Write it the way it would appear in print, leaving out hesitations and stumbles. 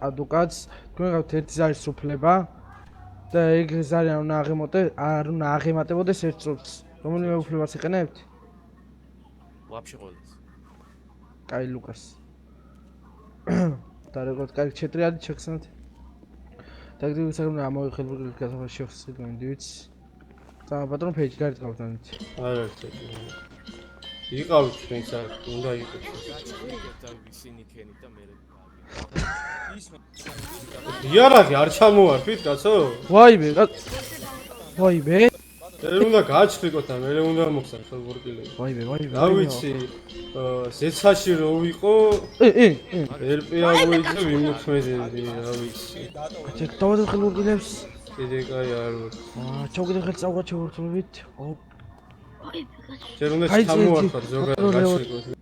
ადვოკატს, თქვენ გაქვთ ერთი ზარის სუფლება და ეგ ზარი არ უნდა აღემატებოდეს ერთ წუთს. რომელიმე უფლებას იყენებთ? Вообще ყოველთვის. კაი ლუკას. და როგორც კაი ჩეტრი არის ჩექსნათ. დაგდივი საკუთარ ამოიხელებული გასაფაში შეხსით მენდივიც. და პატრონ ფეიჯი გარეთ გავთანით. არ არის ეგ. იყავით თქვენ საერთოდ უნდა იყოს. ისინი ქენით და მე იარაღი არ ჩამოვარდით კაცო? ვაიმე, ვაიმე. ვერ უნდა გაჩხლიკოთ და მე უნდა მოგხსნათ ხალხურკილები. ვაიმე. რა ვიცი, ზეცაში რო ვიყო, ერპია მოიწე ვიმოქმედებდი, რა ვიცი. აჩე დავადებ ხალხურკილებს. კიდე კაი არ ვარ. ჩავგდე ხელს წავღა ჩავურთულებით. ჯერ უნდა ჩამოვარდოთ ზოგადად გაჩხლიკოთ.